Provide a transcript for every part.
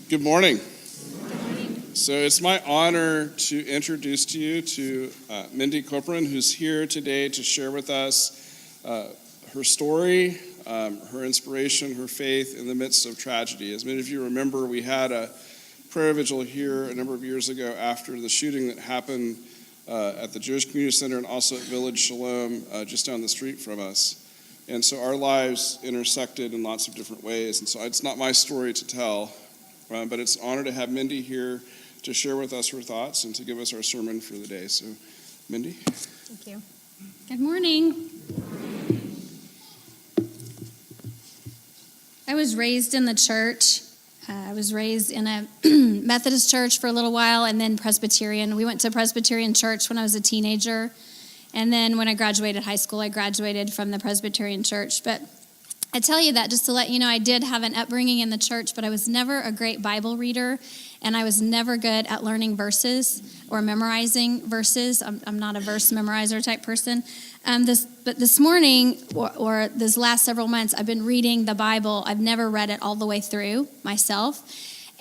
Good morning. So it's my honor to introduce to you to Mindy Corporon, who's here today to share with us her story, her inspiration, her faith in the midst of tragedy. As many of you remember, we had a prayer vigil here a number of years ago after the shooting that happened at the Jewish Community Center and also at Village Shalom just down the street from us. And so our lives intersected in lots of different ways. And so it's not my story to tell, but it's an honor to have Mindy here to share with us her thoughts and to give us our sermon for the day. So, Mindy. Thank you. Good morning. I was raised in the church. I was raised in a Methodist church for a little while and then Presbyterian. We went to Presbyterian church when I was a teenager. And then when I graduated high school, I graduated from the Presbyterian church. But I tell you that just to let you know, I did have an upbringing in the church, but I was never a great Bible reader, and I was never good at learning verses or memorizing verses. I'm not a verse memorizer type person. But this morning, or this last several months, I've been reading the Bible. I've never read it all the way through myself.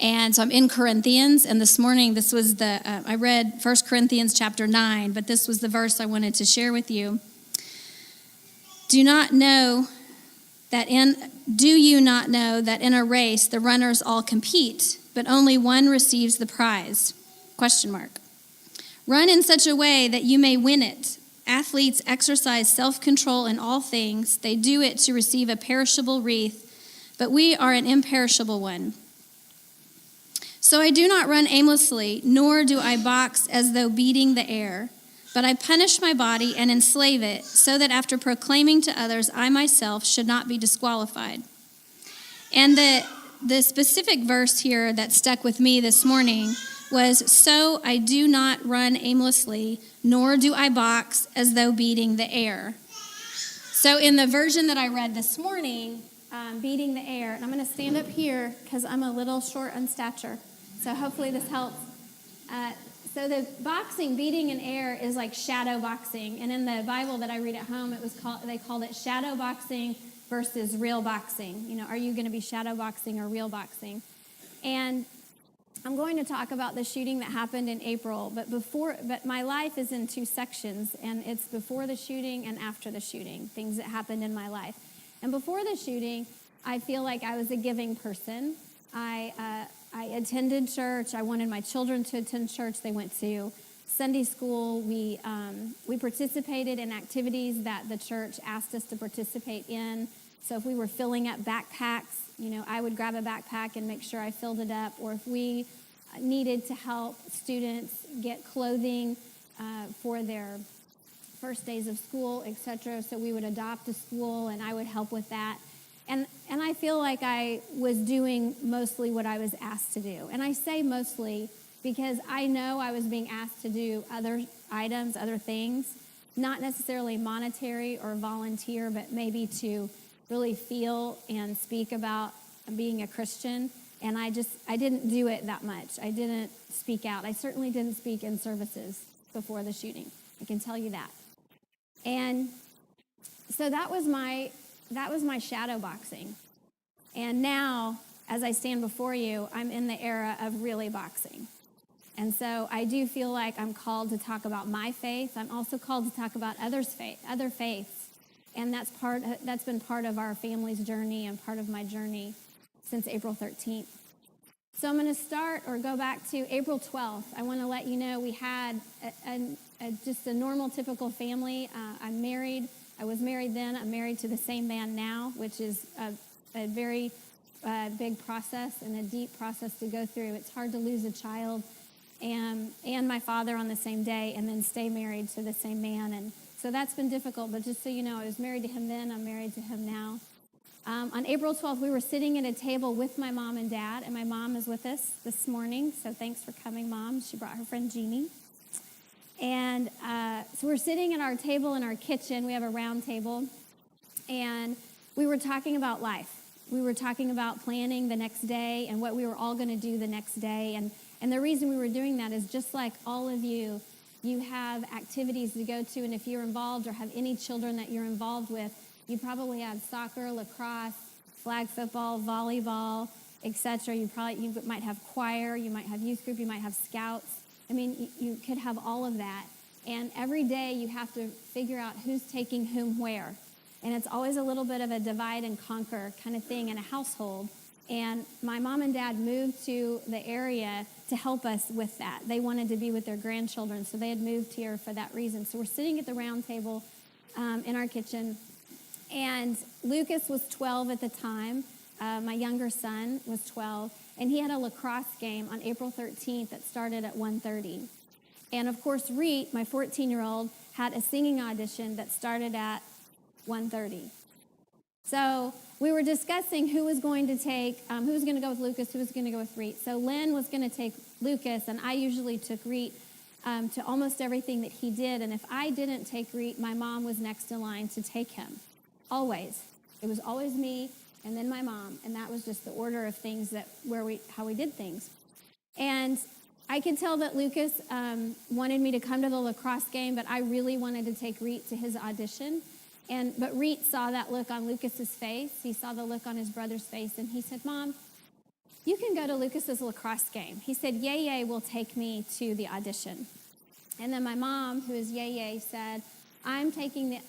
And so I'm in Corinthians, and this morning, this was I read 1 Corinthians chapter 9, but this was the verse I wanted to share with you. Do you not know that in a race the runners all compete, but only one receives the prize? ? Run in such a way that you may win it. Athletes exercise self-control in all things. They do it to receive a perishable wreath, but we are an imperishable one. So I do not run aimlessly, nor do I box as though beating the air, but I punish my body and enslave it, so that after proclaiming to others, I myself should not be disqualified. And the specific verse here that stuck with me this morning was, so I do not run aimlessly, nor do I box as though beating the air. So in the version that I read this morning, beating the air, and I'm going to stand up here because I'm a little short on stature. So hopefully this helps. So the boxing, beating in air, is like shadow boxing. And in the Bible that I read at home, they called it shadow boxing versus real boxing. You know, are you going to be shadow boxing or real boxing? And I'm going to talk about the shooting that happened in April. But my life is in two sections, and it's before the shooting and after the shooting, things that happened in my life. And before the shooting, I feel like I was a giving person. I attended church. I wanted my children to attend church. They went to Sunday school. We participated in activities that the church asked us to participate in. So if we were filling up backpacks, I would grab a backpack and make sure I filled it up. Or if we needed to help students get clothing for their first days of school, etc. So we would adopt a school, and I would help with that. And I feel like I was doing mostly what I was asked to do. And I say mostly because I know I was being asked to do other items, other things, not necessarily monetary or volunteer, but maybe to really feel and speak about being a Christian. And I didn't do it that much. I didn't speak out. I certainly didn't speak in services before the shooting. I can tell you that. And so that was my shadow boxing. And now, as I stand before you, I'm in the era of really boxing. And so I do feel like I'm called to talk about my faith. I'm also called to talk about other faiths. And that's been part of our family's journey and part of my journey since April 13th. So I'm going to start or go back to April 12th. I want to let you know we had just a normal, typical family. I'm married. I was married then. I'm married to the same man now, which is a very big process and a deep process to go through. It's hard to lose a child and my father on the same day and then stay married to the same man. And so that's been difficult. But just so you know, I was married to him then. I'm married to him now. On April 12th, we were sitting at a table with my mom and dad, and my mom is with us this morning. So thanks for coming, Mom. She brought her friend Jeannie. And so we're sitting at our table in our kitchen. We have a round table. And we were talking about life. We were talking about planning the next day and what we were all going to do the next day. And the reason we were doing that is just like all of you, you have activities to go to. And if you're involved or have any children that you're involved with, you probably have soccer, lacrosse, flag football, volleyball, etc. You might have choir, you might have youth group, you might have scouts. I mean, you could have all of that. And every day you have to figure out who's taking whom where. And it's always a little bit of a divide and conquer kind of thing in a household. And my mom and dad moved to the area to help us with that. They wanted to be with their grandchildren, so they had moved here for that reason. So we're sitting at the round table in our kitchen. And Lucas was 12 at the time. My younger son was 12. And he had a lacrosse game on April 13th that started at 1:30. And of course, Reet, my 14-year-old, had a singing audition that started at 1:30. So we were discussing who was going to go with Lucas, who was going to go with Reet. So Lynn was going to take Lucas, and I usually took Reet to almost everything that he did. And if I didn't take Reet, my mom was next in line to take him. Always. It was always me and then my mom, and that was just the order of things how we did things. And I could tell that Lucas wanted me to come to the lacrosse game, but I really wanted to take Reet to his audition. But Reet saw that look on Lucas's face. He saw the look on his brother's face, and he said, "Mom, you can go to Lucas's lacrosse game." He said, "Yay will take me to the audition." And then my mom, who is Yay, said, "I'm taking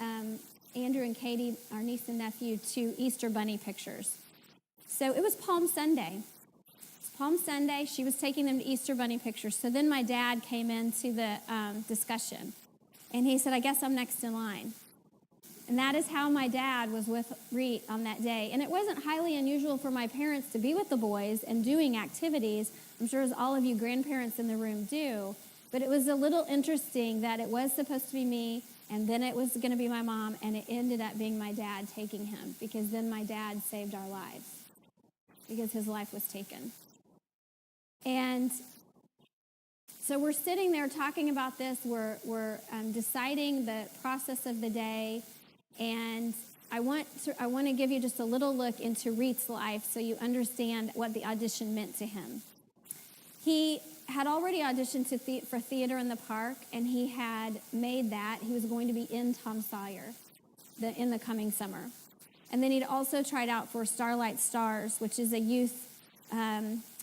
Andrew and Katie, our niece and nephew, to Easter Bunny pictures." So it was Palm Sunday. Palm Sunday, she was taking them to Easter Bunny pictures. So then my dad came into the discussion, and he said, "I guess I'm next in line." And that is how my dad was with Reet on that day. And it wasn't highly unusual for my parents to be with the boys and doing activities. I'm sure as all of you grandparents in the room do. But it was a little interesting that it was supposed to be me, and then it was going to be my mom, and it ended up being my dad taking him, because then my dad saved our lives, because his life was taken. And so we're sitting there talking about this. We're deciding the process of the day. And I want to give you just a little look into Reet's life so you understand what the audition meant to him. He had already auditioned for Theater in the Park, and he had made that. He was going to be in Tom Sawyer in the coming summer. And then he'd also tried out for Starlight Stars, which is a youth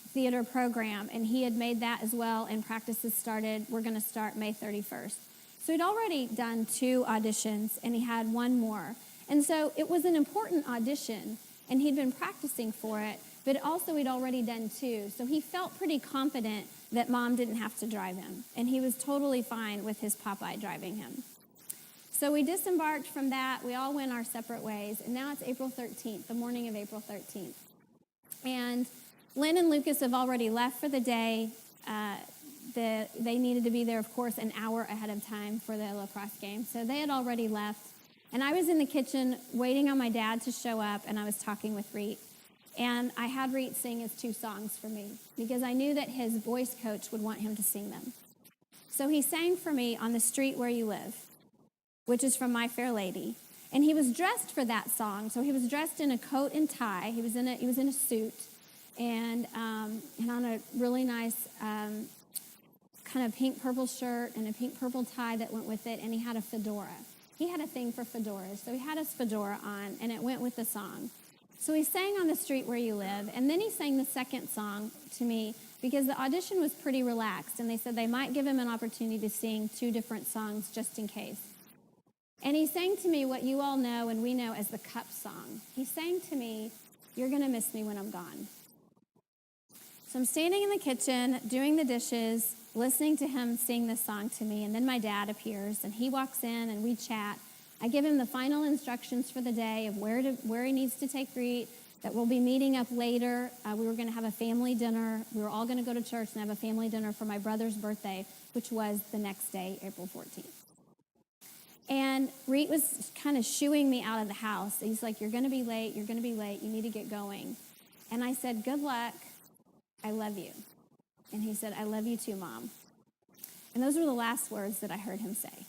theater program, and he had made that as well, and practices started. We're going to start May 31st. So he'd already done 2 auditions, and he had 1 more. And so it was an important audition, and he'd been practicing for it, but also he'd already done 2. So he felt pretty confident that Mom didn't have to drive him, and he was totally fine with his Popeye driving him. So we disembarked from that. We all went our separate ways, and now it's April 13th, the morning of April 13th. And Lynn and Lucas have already left for the day. They needed to be there, of course, an hour ahead of time for the lacrosse game. So they had already left. And I was in the kitchen waiting on my dad to show up, and I was talking with Reet. And I had Reet sing his 2 songs for me, because I knew that his voice coach would want him to sing them. So he sang for me "On the Street Where You Live," which is from My Fair Lady. And he was dressed for that song. So he was dressed in a coat and tie. He was in a suit, and on a really nice kind of pink purple shirt and a pink purple tie that went with it, and he had a fedora. He had a thing for fedoras, so he had his fedora on, and it went with the song. So he sang "On the Street Where You Live," and then he sang the second song to me, because the audition was pretty relaxed, and they said they might give him an opportunity to sing 2 different songs just in case. And he sang to me what you all know and we know as the cup song. He sang to me, "You're gonna miss me when I'm gone." So I'm standing in the kitchen, doing the dishes, listening to him sing this song to me, and then my dad appears, and he walks in, and we chat. I give him the final instructions for the day of where he needs to take Reet, that we'll be meeting up later. We were going to have a family dinner. We were all going to go to church and have a family dinner for my brother's birthday, which was the next day, April 14th. And Reet was kind of shooing me out of the house. He's like, "You're going to be late. You're going to be late. You need to get going." And I said, "Good luck. I love you." And he said, "I love you too, Mom." And those were the last words that I heard him say.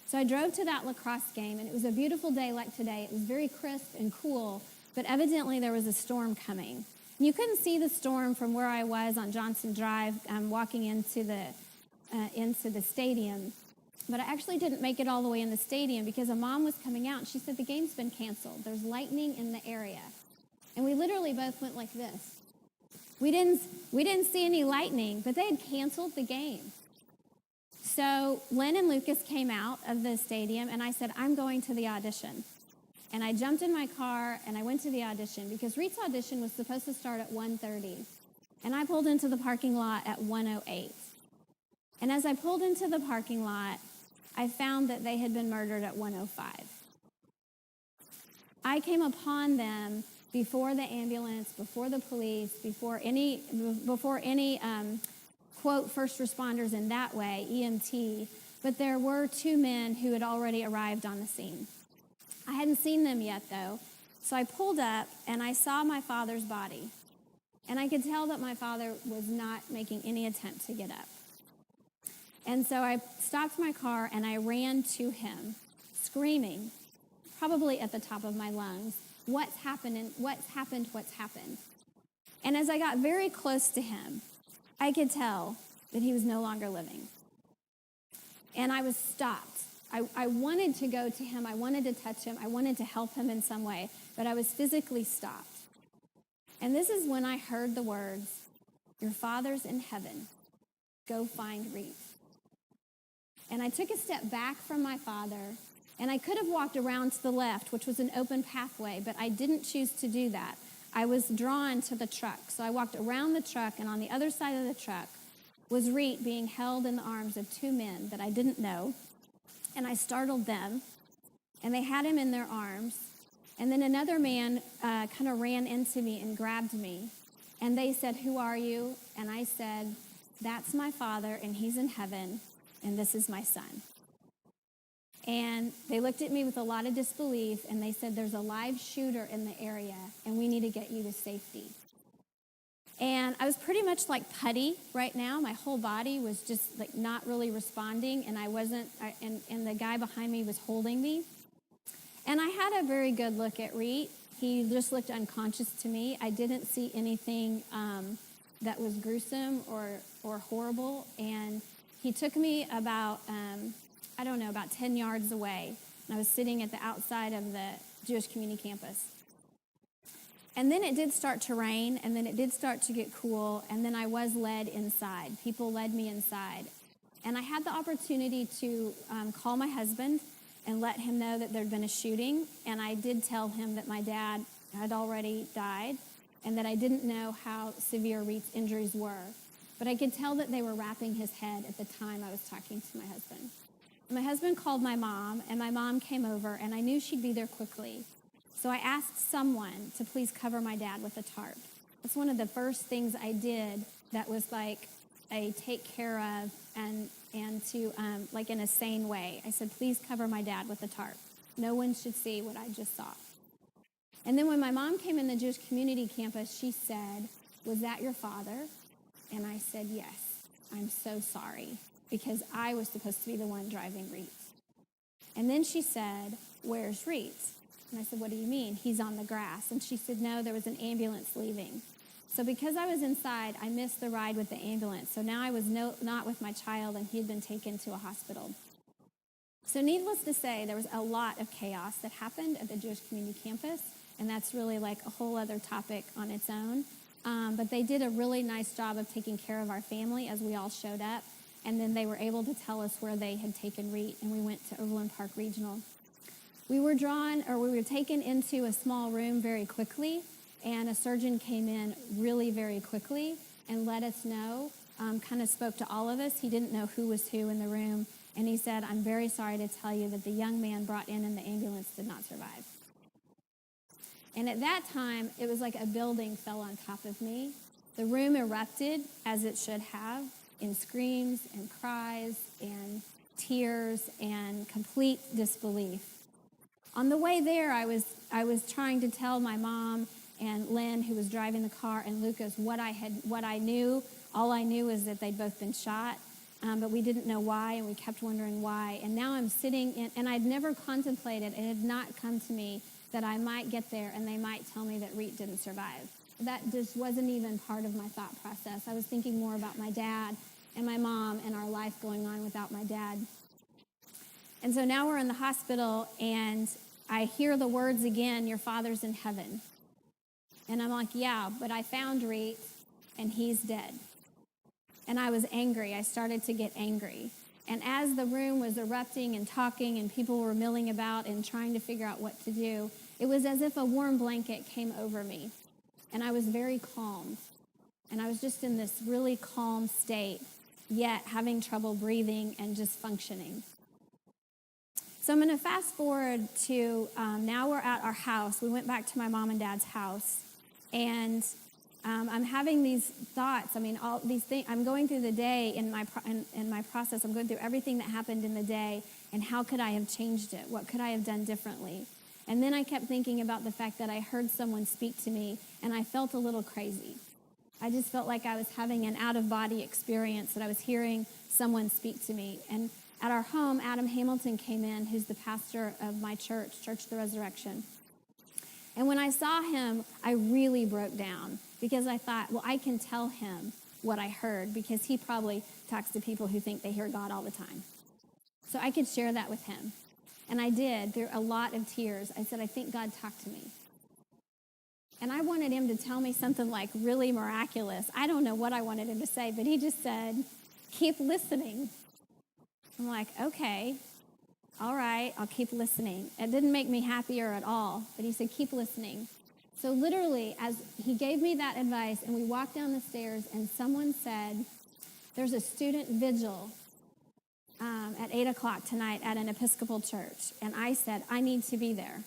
So I drove to that lacrosse game, and it was a beautiful day like today. It was very crisp and cool, but evidently there was a storm coming. And you couldn't see the storm from where I was on Johnson Drive walking into the stadium. But I actually didn't make it all the way in the stadium because a mom was coming out, and she said, "The game's been canceled. There's lightning in the area." And we literally both went like this. We didn't see any lightning, but they had canceled the game. So Len and Lucas came out of the stadium, and I said, I'm going to the audition. And I jumped in my car, and I went to the audition, because Reed's audition was supposed to start at 1:30. And I pulled into the parking lot at 1:08. And as I pulled into the parking lot, I found that they had been murdered at 1:05. I came upon them before the ambulance, before the police, before any quote, first responders in that way, EMT, but there were two men who had already arrived on the scene. I hadn't seen them yet, though, so I pulled up and I saw my father's body, and I could tell that my father was not making any attempt to get up. And so I stopped my car and I ran to him, screaming, probably at the top of my lungs, what's happened? And as I got very close to him, I could tell that he was no longer living. And I was stopped. I wanted to go to him. I wanted to touch him. I wanted to help him in some way, but I was physically stopped. And this is when I heard the words, your father's in heaven. Go find Reed. And I took a step back from my father, and I could have walked around to the left, which was an open pathway, but I didn't choose to do that. I was drawn to the truck. So I walked around the truck, and on the other side of the truck was Reed being held in the arms of two men that I didn't know. And I startled them, and they had him in their arms. And then another man kind of ran into me and grabbed me. And they said, who are you? And I said, that's my father, and he's in heaven, and this is my son. And they looked at me with a lot of disbelief, and they said, there's a live shooter in the area, and we need to get you to safety. And I was pretty much like putty right now. My whole body was just like not really responding, and and the guy behind me was holding me. And I had a very good look at Reed. He just looked unconscious to me. I didn't see anything that was gruesome or horrible. And he took me about 10 yards away. And I was sitting at the outside of the Jewish community campus. And then it did start to rain, and then it did start to get cool, and then I was led inside. People led me inside. And I had the opportunity to call my husband and let him know that there'd been a shooting, and I did tell him that my dad had already died and that I didn't know how severe Reed's injuries were. But I could tell that they were wrapping his head at the time I was talking to my husband. My husband called my mom, and my mom came over, and I knew she'd be there quickly. So I asked someone to please cover my dad with a tarp. That's one of the first things I did that was like a take care of and to like in a sane way. I said, please cover my dad with a tarp. No one should see what I just saw. And then when my mom came in the Jewish community campus, she said, was that your father? And I said, yes. I'm so sorry, because I was supposed to be the one driving Reed. And then she said, where's Reed? And I said, what do you mean? He's on the grass. And she said, no, there was an ambulance leaving. So because I was inside, I missed the ride with the ambulance. So now I was not with my child, and he had been taken to a hospital. So needless to say, there was a lot of chaos that happened at the Jewish community campus, and that's really like a whole other topic on its own. But they did a really nice job of taking care of our family as we all showed up, and then they were able to tell us where they had taken Reed, and we went to Overland Park Regional. We were taken into a small room very quickly, and a surgeon came in really very quickly and let us know, kind of spoke to all of us. He didn't know who was who in the room, and he said, I'm very sorry to tell you that the young man brought in the ambulance did not survive. And at that time, it was like a building fell on top of me. The room erupted, as it should have, in screams and cries and tears and complete disbelief. On the way there, I was trying to tell my mom and Lynn, who was driving the car, and Lucas what I knew. All I knew is that they'd both been shot, but we didn't know why, and we kept wondering why. And now I'm sitting in, and I'd never contemplated, it had not come to me that I might get there and they might tell me that Reed didn't survive. That just wasn't even part of my thought process. I was thinking more about my dad and my mom and our life going on without my dad. And so now we're in the hospital, and I hear the words again, your father's in heaven. And I'm like, yeah, but I found Reet, and he's dead. And I was angry. I started to get angry. And as the room was erupting and talking and people were milling about and trying to figure out what to do, it was as if a warm blanket came over me. And I was very calm. And I was just in this really calm state, yet having trouble breathing and just functioning. So I'm going to fast forward to now we're at our house. We went back to my mom and dad's house. And I'm having these thoughts. I mean, all these things. I'm going through the day in my process. I'm going through everything that happened in the day, and how could I have changed it? What could I have done differently? And then I kept thinking about the fact that I heard someone speak to me, and I felt a little crazy. I just felt like I was having an out-of-body experience, that I was hearing someone speak to me. And at our home, Adam Hamilton came in, who's the pastor of my church, Church of the Resurrection. And when I saw him, I really broke down, because I thought, well, I can tell him what I heard, because he probably talks to people who think they hear God all the time. So I could share that with him. And I did, through a lot of tears. I said, I think God talked to me. And I wanted him to tell me something like really miraculous. I don't know what I wanted him to say, but he just said, keep listening. I'm like, okay. All right, I'll keep listening. It didn't make me happier at all, but he said, keep listening. So literally, as he gave me that advice, and we walked down the stairs, and someone said, there's a student vigil at 8 o'clock tonight at an Episcopal church. And I said, I need to be there.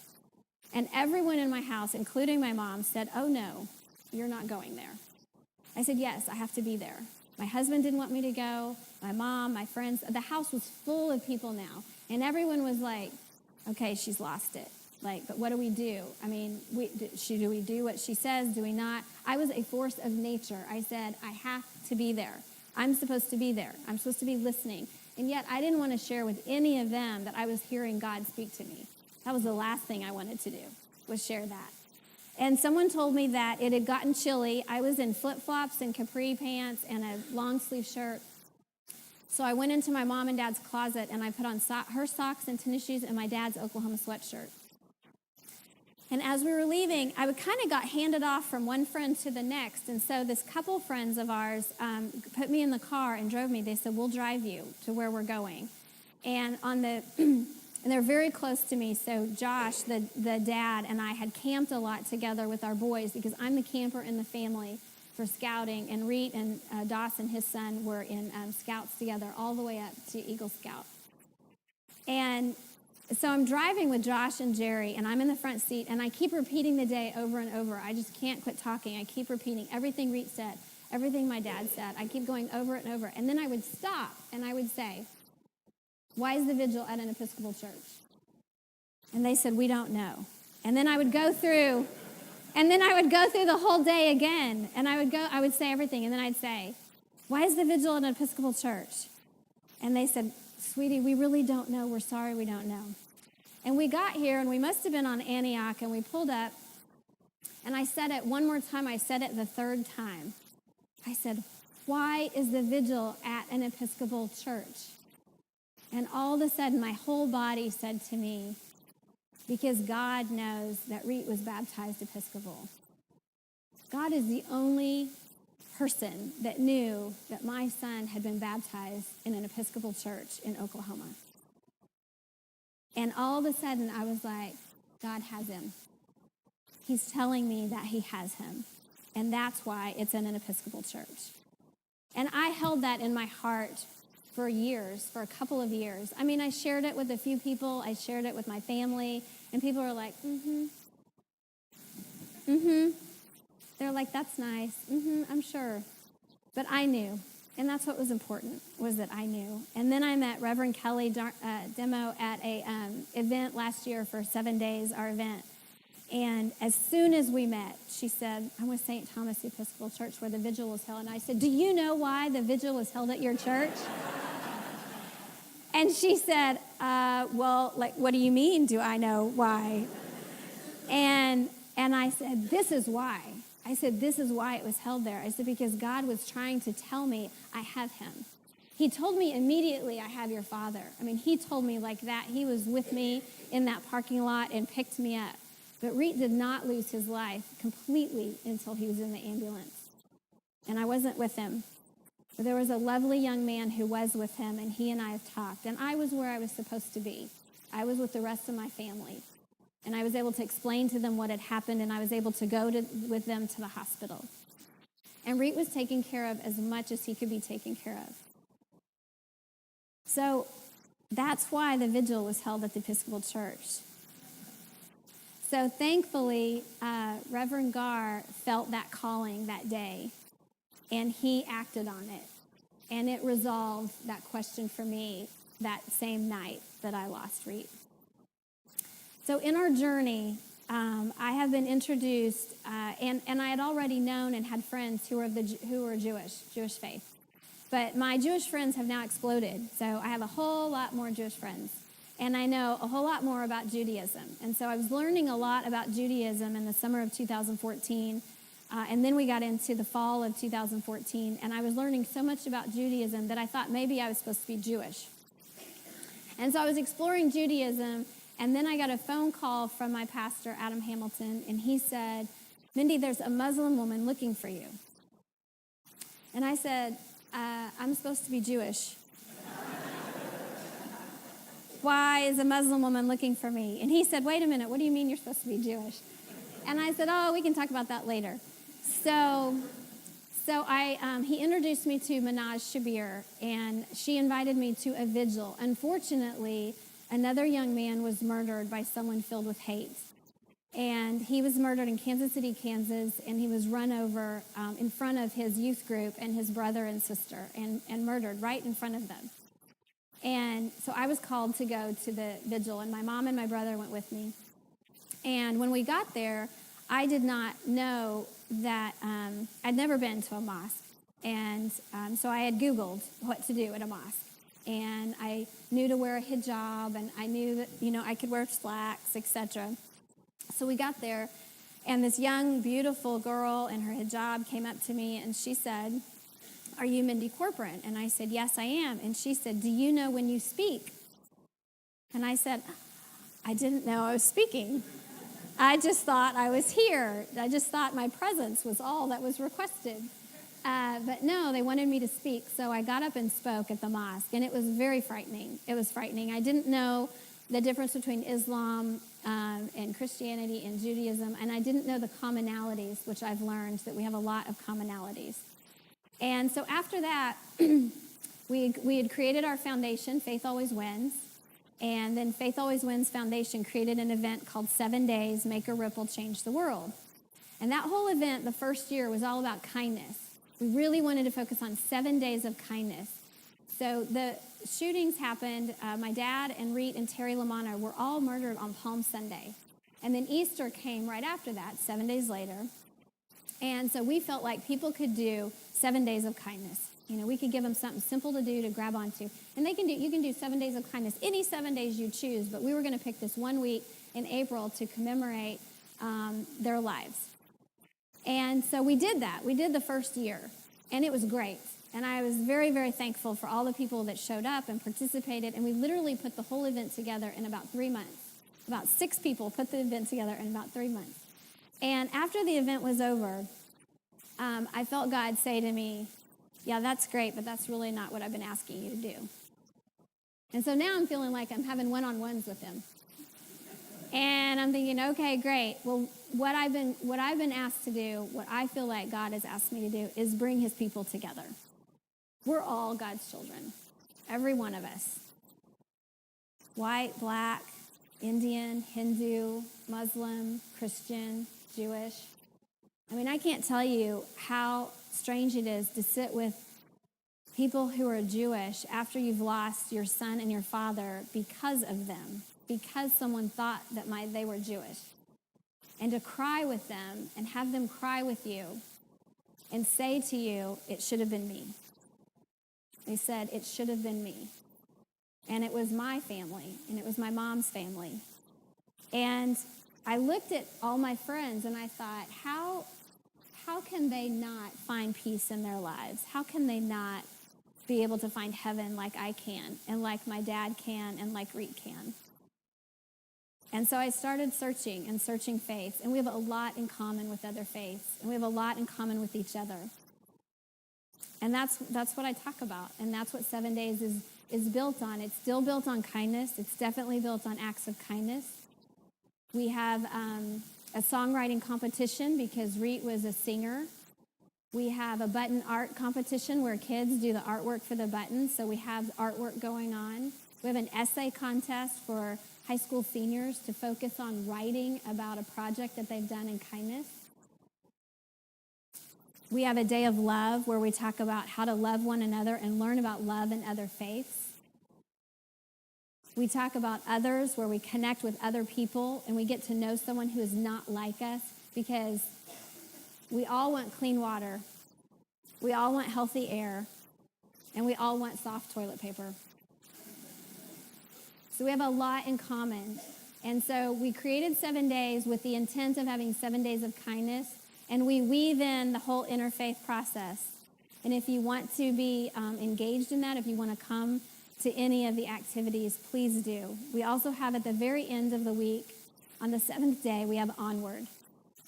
And everyone in my house, including my mom, said, oh no, you're not going there. I said, yes, I have to be there. My husband didn't want me to go. My mom, my friends, the house was full of people now. And everyone was like, okay, she's lost it. Like, but what do we do? I mean, do we do what she says? Do we not? I was a force of nature. I said, I have to be there. I'm supposed to be there. I'm supposed to be listening. And yet I didn't want to share with any of them that I was hearing God speak to me. That was the last thing I wanted to do, was share that. And someone told me that it had gotten chilly. I was in flip-flops and capri pants and a long-sleeve shirt. So I went into my mom and dad's closet, and I put on her socks and tennis shoes and my dad's Oklahoma sweatshirt. And as we were leaving, I kind of got handed off from one friend to the next. And so this couple friends of ours put me in the car and drove me. They said, we'll drive you to where we're going. And and they're very close to me. So Josh, the dad, and I had camped a lot together with our boys, because I'm the camper in the family for scouting. And Reet and Dawson, his son, were in scouts together all the way up to Eagle Scout. And so I'm driving with Josh and Jerry, and I'm in the front seat, and I keep repeating the day over and over. I just can't quit talking. I keep repeating everything Reet said, everything my dad said. I keep going over it and over. And then I would stop, and I would say, why is the vigil at an Episcopal church? And they said, we don't know. And then I would go through the whole day again, and I would say everything, and then I'd say, why is the vigil at an Episcopal church? And they said, sweetie, we really don't know. We're sorry, we don't know. And we got here, and we must have been on Antioch, and we pulled up, and I said it one more time. I said it the third time. I said, why is the vigil at an Episcopal church? And all of a sudden, my whole body said to me, because God knows that Reet was baptized Episcopal. God is the only person that knew that my son had been baptized in an Episcopal church in Oklahoma. And all of a sudden, I was like, God has him. He's telling me that he has him. And that's why it's in an Episcopal church. And I held that in my heart for years, for a couple of years. I mean, I shared it with a few people. I shared it with my family. And people were like, They're like, that's nice. I'm sure. But I knew. And that's what was important, was that I knew. And then I met Reverend Kelly Demo at a event last year for 7 days, our event. And as soon as we met, she said, I'm with St. Thomas Episcopal Church where the vigil was held. And I said, do you know why the vigil was held at your church? And she said, well, like, what do you mean, do I know why? And I said, this is why. I said, this is why it was held there. I said, because God was trying to tell me I have him. He told me immediately, I have your father. I mean, he told me like that. He was with me in that parking lot and picked me up. But Reet did not lose his life completely until he was in the ambulance. And I wasn't with him. But there was a lovely young man who was with him, and he and I have talked. And I was where I was supposed to be. I was with the rest of my family. And I was able to explain to them what had happened, and I was able to go with them to the hospital. And Reet was taken care of as much as he could be taken care of. So that's why the vigil was held at the Episcopal Church. So thankfully, Reverend Gar felt that calling that day, and he acted on it. And it resolved that question for me that same night that I lost Reet. So in our journey, I have been introduced, and I had already known and had friends who were Jewish faith. But my Jewish friends have now exploded, so I have a whole lot more Jewish friends. And I know a whole lot more about Judaism. And so I was learning a lot about Judaism in the summer of 2014. And then we got into the fall of 2014. And I was learning so much about Judaism that I thought maybe I was supposed to be Jewish. And so I was exploring Judaism. And then I got a phone call from my pastor, Adam Hamilton. And he said, "Mindy, there's a Muslim woman looking for you." And I said, "I'm supposed to be Jewish. Why is a Muslim woman looking for me?" And he said, "Wait a minute, what do you mean you're supposed to be Jewish?" And I said, "Oh, we can talk about that later." So he introduced me to Minaj Shabir, and she invited me to a vigil. Unfortunately, another young man was murdered by someone filled with hate. And he was murdered in Kansas City, Kansas, and he was run over in front of his youth group and his brother and sister, and murdered right in front of them. And so I was called to go to the vigil, and my mom and my brother went with me. And when we got there, I did not know that I'd never been to a mosque. And so I had Googled what to do at a mosque. And I knew to wear a hijab, and I knew that, I could wear slacks, etc. So we got there, and this young, beautiful girl in her hijab came up to me, and she said, "Are you Mindy Corporon?" And I said, "Yes, I am." And she said, "Do you know when you speak?" And I said, "I didn't know I was speaking. I just thought I was here. I just thought my presence was all that was requested." But no, they wanted me to speak. So I got up and spoke at the mosque, and it was very frightening. It was frightening. I didn't know the difference between Islam and Christianity and Judaism, and I didn't know the commonalities, which I've learned that we have a lot of commonalities. And so after that, we had created our foundation, Faith Always Wins. And then Faith Always Wins Foundation created an event called 7 Days, Make a Ripple, Change the World. And that whole event, the first year, was all about kindness. We really wanted to focus on 7 days of kindness. So the shootings happened. My dad and Reet and Terry Lamanna were all murdered on Palm Sunday. And then Easter came right after that, 7 days later. And so we felt like people could do 7 days of kindness. We could give them something simple to do, to grab onto. And you can do 7 days of kindness, any 7 days you choose, but we were going to pick this 1 week in April to commemorate their lives. And so we did that. We did the first year, and it was great. And I was very, very thankful for all the people that showed up and participated, and we literally put the whole event together in about 3 months. About 6 people put the event together in about 3 months. And after the event was over, I felt God say to me, "Yeah, that's great, but that's really not what I've been asking you to do." And so now I'm feeling like I'm having one-on-ones with him. And I'm thinking, okay, great. Well, what I've been asked to do, what I feel like God has asked me to do, is bring his people together. We're all God's children, every one of us. White, black, Indian, Hindu, Muslim, Christian, Jewish. I can't tell you how strange it is to sit with people who are Jewish after you've lost your son and your father because of them, because someone thought that they were Jewish. And to cry with them and have them cry with you and say to you, "It should have been me." They said, "It should have been me." And it was my family, and it was my mom's family. And I looked at all my friends and I thought, how can they not find peace in their lives? How can they not be able to find heaven like I can, and like my dad can, and like Reet can? And so I started searching and searching faiths, and we have a lot in common with other faiths, and we have a lot in common with each other. And that's what I talk about, and that's what 7 Days is built on. It's still built on kindness. It's definitely built on acts of kindness. We have a songwriting competition because Reet was a singer. We have a button art competition where kids do the artwork for the buttons, so we have artwork going on. We have an essay contest for high school seniors to focus on writing about a project that they've done in kindness. We have a day of love where we talk about how to love one another and learn about love in other faiths. We talk about others where we connect with other people and we get to know someone who is not like us, because we all want clean water, we all want healthy air, and we all want soft toilet paper. So we have a lot in common. And so we created 7 Days with the intent of having 7 days of kindness, and we weave in the whole interfaith process. And if you want to be engaged in that, if you want to come to any of the activities, please do. We also have at the very end of the week, on the 7th day, we have Onward,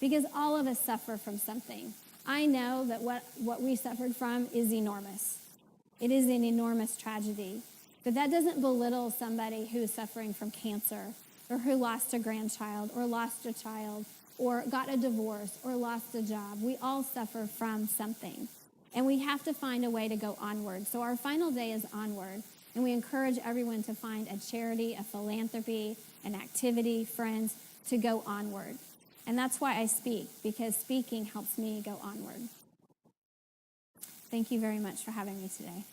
because all of us suffer from something. I know that what we suffered from is enormous. It is an enormous tragedy. But that doesn't belittle somebody who is suffering from cancer, or who lost a grandchild, or lost a child, or got a divorce, or lost a job. We all suffer from something. And we have to find a way to go onward. So our final day is Onward. And we encourage everyone to find a charity, a philanthropy, an activity, friends, to go onward. And that's why I speak, because speaking helps me go onward. Thank you very much for having me today.